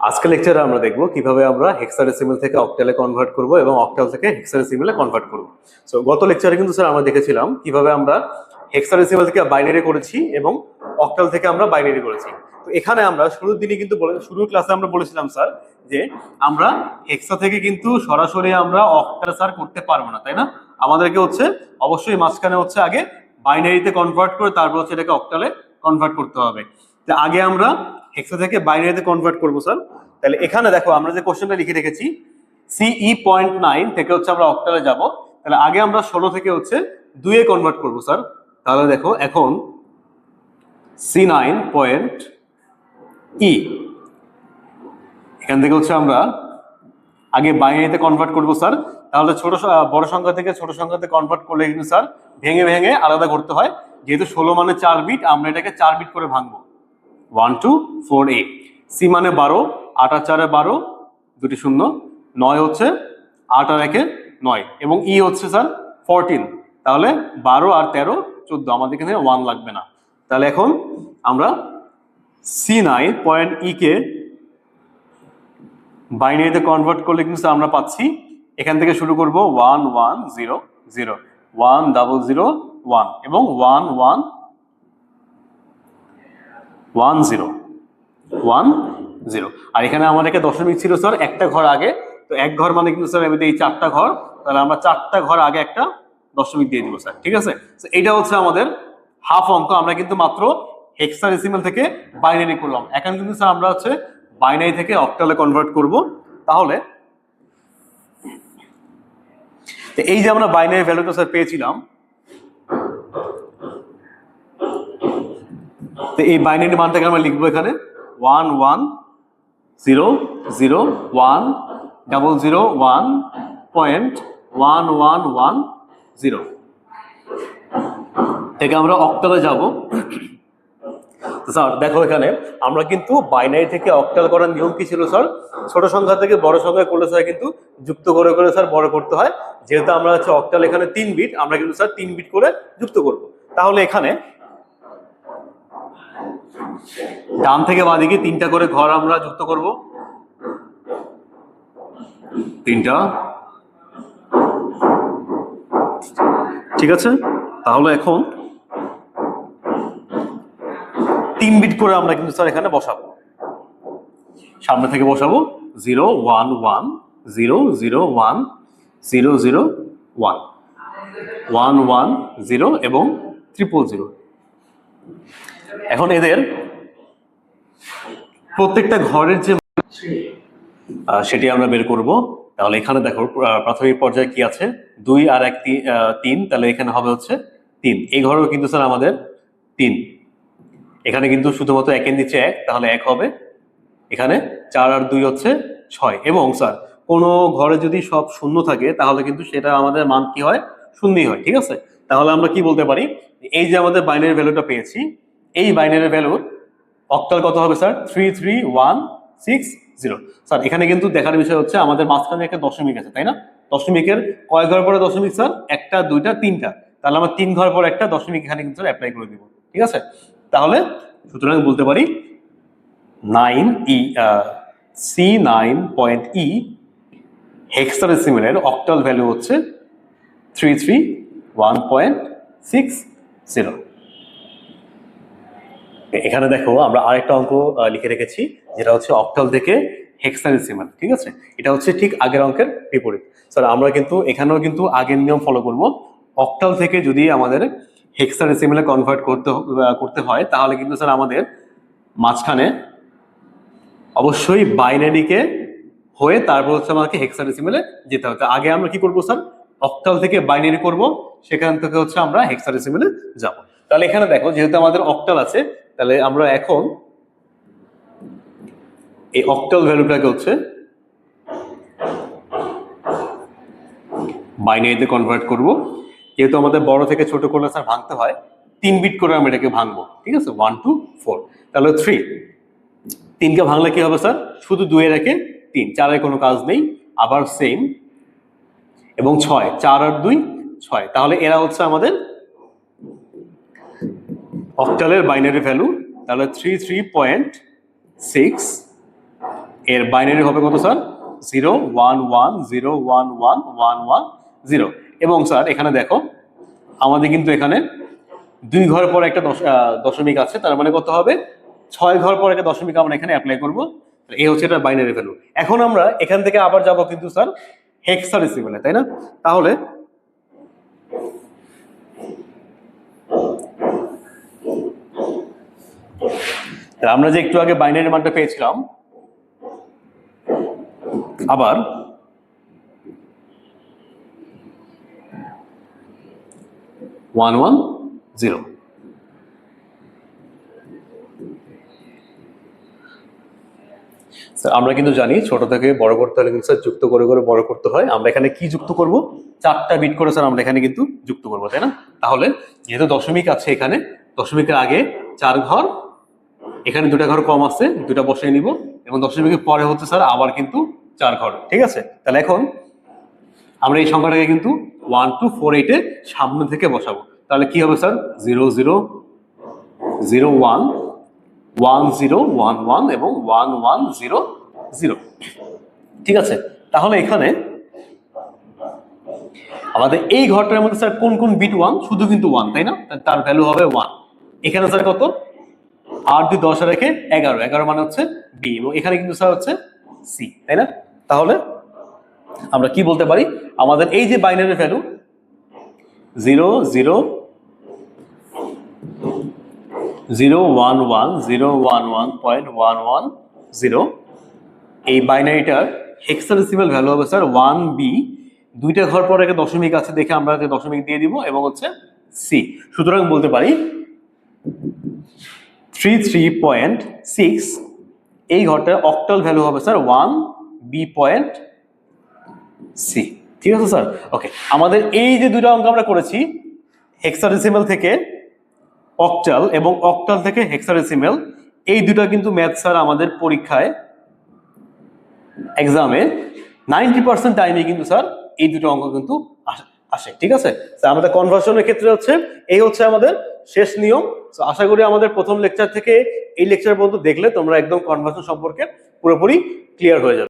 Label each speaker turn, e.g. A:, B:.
A: আজকে লেকচারে আমরা দেখব কিভাবে আমরা হেক্সাডেসিমাল থেকে অক্টালে কনভার্ট করব এবং অক্টাল থেকে হেক্সাডেসিমালে কনভার্ট করব। সো গত লেকচারে কিন্তু স্যার আমরা দেখেছিলাম কিভাবে আমরা হেক্সাডেসিমাল থেকে বাইনারি করেছি এবং অক্টাল থেকে আমরা বাইনারি করেছি। তো এখানে আমরা শুরুর দিনে কিন্তু শুরুর ক্লাসে আমরা বলেছিলাম স্যার যে আমরা হেক্সা থেকে কিন্তু সরাসরি আমরা অক্টাল স্যার করতে পারবো না, তাই না? আমাদেরকে হচ্ছে অবশ্যই মাঝখানে হচ্ছে আগে বাইনারিতে কনভার্ট করে তারপর হচ্ছে এটাকে অক্টালে কনভার্ট করতে হবে। আগে আমরা হেক্সা থেকে বাইনারিতে কনভার্ট করবো স্যার। তাহলে এখানে দেখো আমরা যে কোশ্চেনটা লিখে রেখেছি CE.9 থেকে হচ্ছে আমরা অক্টালে যাব। তাহলে আগে আমরা 16 থেকে হচ্ছে 2 এ কনভার্ট করবো স্যার। তাহলে দেখো এখন C9.E এখান থেকে হচ্ছে আমরা আগে বাইনারিতে কনভার্ট করবো স্যার। তাহলে বড় সংখ্যা থেকে ছোট সংখ্যাতে কনভার্ট করলে কিন্তু স্যার ভেঙে ভেঙে আলাদা করতে হয়। যেহেতু 16 মানে 4 বিট, আমরা এটাকে 4 বিট করে ভাঙবো। 1 2 4 8। সি মানে 12, 8 আর 4 12, দুটি শূন্য, 9 হচ্ছে 8 আর 1 9 এবং ই হচ্ছে স্যার 14। তাহলে 12 আর 13 14, আমাদের এখানে 1 লাগবে না। তাহলে এখন আমরা C9.E কে বাইনারিতে কনভার্ট করলে কিন্তু আমরা পাচ্ছি এখান থেকে শুরু করব 1 1 0 0 1 0 0 1 এবং 1 1 1 0 1 0। আর এখানে আমাদের একটা দশমিক ছিল স্যার একটা ঘর আগে, তো এক ঘর মানে কিন্তু স্যার এই 4টা ঘর, তাহলে আমরা 4টা ঘর আগে একটা দশমিক দিয়ে দিব স্যার, ঠিক আছে? তো এইটা হচ্ছে আমাদের হাফ অঙ্ক। আমরা কিন্তু মাত্র হেক্সাডেসিমাল থেকে বাইনারি করলাম, এখন কিন্তু স্যার আমরা হচ্ছে বাইনারি থেকে অক্টালে কনভার্ট করব। তাহলে এই যে আমরা বাইনারি ভ্যালুটা স্যার পেয়েছিলাম, তো এই বাইনারি মানটাকে আমরা লিখবো এখানে 1 1 0 0 1 0 0 1.1110 থেকে আমরা অক্টালে যাব। স্যার দেখো এখানে আমরা কিন্তু বাইনারি থেকে অক্টাল করার নিয়ম কি ছিল স্যার? ছোট সংখ্যা থেকে বড় সংখ্যা করলে স্যার কিন্তু যুক্ত করে করে স্যার বড় করতে হয়। যেহেতু আমরা হচ্ছে অক্টাল এখানে 3 বিট, আমরা কিন্তু স্যার 3 বিট করে যুক্ত করব। তাহলে এখানে ডান থেকে বাঁ দিকে 3টা করে ঘর আমরা যুক্ত করব, 3টা, ঠিক আছে? তাহলে এখন 3 বিট করে আমরা কিন্তু স্যার এখানে বসাবো, সামনে থেকে বসাবো 0 1 1 0 0 1 0 0 1 1 1 0 এবং 000। এখন এদের প্রত্যেকটা ঘরের যে সেটি আমরা বের করব। তাহলে এখানে দেখো প্রাথমিক পর্যায়ে কি আছে, 2 আর 1 3, তাহলে এখানে হবে হচ্ছে 3। এই ঘরেও কিন্তু স্যার আমাদের 3, এখানে কিন্তু শুধুমাত্র 1 এর নিচে 1, তাহলে 1 হবে। এখানে 4 আর 2 হচ্ছে 6 এবং স্যার কোনো ঘরে যদি সব শূন্য থাকে তাহলে কিন্তু সেটা আমাদের মান কি হয়, শূন্যই হয়, ঠিক আছে? তাহলে আমরা কি বলতে পারি, এই যে আমাদের বাইনারি ভ্যালুটা পেয়েছি, এই বাইনারি ভ্যালুর অক্টাল কত হবে স্যার? 33160। স্যার এখানে কিন্তু দেখার বিষয় হচ্ছে আমাদের মাঝখানে একটা দশমিক আছে, তাই না? দশমিকের কয় ঘর পরে দশমিক স্যার? 1টা 2টা 3টা, তাহলে আমরা 3 ঘর পর একটা দশমিক এখানে কিন্তু অ্যাপ্লাই করে দিব, ঠিক আছে? তাহলে সুতরাং বলতে পারি C9.E হেক্সাডেসিমালের অক্টাল ভ্যালু হচ্ছে 331.60। এখানে দেখো আমরা আরেকটা অঙ্ক লিখে রেখেছি, যেটা হচ্ছে অক্টাল থেকে হেক্সাডেসিমাল, ঠিক আছে? এটা হচ্ছে ঠিক আগের অঙ্কের বিপরীত। স্যার আমরা কিন্তু এখানেও কিন্তু আগের নিয়ম ফলো করব। অক্টাল থেকে যদি আমাদের হেক্সাডেসিমালে কনভার্ট করতে হয় তাহলে কিন্তু স্যার আমাদের মাঝখানে অবশ্যই বাইনারিকে হয়ে তারপর হচ্ছে আমাকে হেক্সাডেসিমালে যেতে হবে। আগে আমরা কি করব স্যার? অক্টাল থেকে বাইনারি করব, সেখান থেকে হচ্ছে আমরা হেক্সাডেসিমালে যাব। তাহলে এখানে দেখো যেহেতু আমাদের অক্টাল আছে, তাহলে আমরা এখন এই অক্টাল ভ্যালুটাকে হচ্ছে বাইনারিতে কনভার্ট করব। যেহেতু আমাদের বড় থেকে ছোট করলে স্যার ভাঙতে হয়, 3 বিট করে আমরা এটাকে ভাঙবো, ঠিক আছে? 1 2 4, তাহলে 3, 3কে ভাঙলে কি হবে স্যার? শুধু 2 এর একে 3, 4 এর কোনো কাজ নেই, আবার সেম, এবং 6, 4 আর 2 6। তাহলে এরা হচ্ছে আমাদের অক্টালের বাইনারি ভ্যালু। তাহলে 33.6 এর বাইনারি হবে কত স্যার? 0 1 1 0 1 1 1 1 0। এবং স্যার এখানে দেখো আমাদের কিন্তু এখানে 2 ঘর পর একটা দশমিক আছে, তার মানে কত হবে? 6 ঘর পর একটা দশমিক আমরা এখানে অ্যাপ্লাই করব। এই হচ্ছে এটা বাইনারি ভ্যালু। এখন আমরা এখান থেকে আবার যাব কিন্তু স্যার হেক্সাডেসিমেলে, তাই না? তাহলে আমরা যে একটু আগে বাইনারি মানটা পেয়েছিলাম, আবার 1 1 0। আমরা কিন্তু জানি ছোট থেকে বড় করতে হলে কিন্তু স্যার যুক্ত করে করে বড় করতে হয়। আমরা এখানে কি যুক্ত করব? 4টা বিট করে স্যার আমরা এখানে কিন্তু যুক্ত করব, তাই না? তাহলে যেহেতু দশমিক আছে এখানে, দশমিকের আগে 4 ঘর, এখানে 2টা ঘর কম আছে, 2টা বসিয়ে নিব, এবং দশমিকের পরে হচ্ছে স্যার আবার কিন্তু 4 ঘর, ঠিক আছে? তাহলে এখন আমরা এই সংখ্যাটাকে কিন্তু 1 2 4 8 এর সামনে থেকে বসাবো। তাহলে কি হবে স্যার? 0 0 0 1 1 0 1 1 এবং 1 1 0 0, ঠিক আছে? তাহলে এখানে আমাদের এই ঘরটার মধ্যে স্যার কোন কোন বিট 1? শুধু কিন্তু 1, তাই না? তার ভ্যালু হবে 1। এখানে স্যার কত? 8 2 10 রেখে 11, 11 মানে হচ্ছে বি, এবং এখানে কিন্তু স্যার হচ্ছে সি, তাই না? তাহলে আমরা কি বলতে পারি? আমাদের এই যে বাইনারি ভ্যালু 0 0 0 1 1 0 1 1.110, এই বাইনারিটার হেক্সাডেসিমাল ভ্যালু হবে স্যার 1b। 2টা ঘর পরে একটা দশমিক আছে দেখে আমরা দশমিক দিয়ে দিব, এবং হচ্ছে সি। সুতরাং বলতে পারি 33.6, এই ঘরটার অক্টাল ভ্যালু হবে স্যার 1b.c। ঠিক আছে স্যার? ওকে, আমাদের এই যে 2টা অঙ্ক আমরা করেছি, হেক্সাডেসিমাল থেকে অক্টাল এবং অক্টাল থেকে হেক্সাডেসিমাল, এই 2টা কিন্তু ম্যাথ স্যার আমাদের পরীক্ষায় এক্সামে 90% টাইমে কিন্তু স্যার এই 2টা অঙ্ক কিন্তু আসে, ঠিক আছে? আমাদের কনভার্সনের ক্ষেত্রে হচ্ছে এই হচ্ছে আমাদের শেষ নিয়ম। আশা করি আমাদের প্রথম লেকচার থেকে এই লেকচার পর্যন্ত দেখলে তোমরা একদম কনভার্সন সম্পর্কে পুরোপুরি ক্লিয়ার হয়ে যাবে।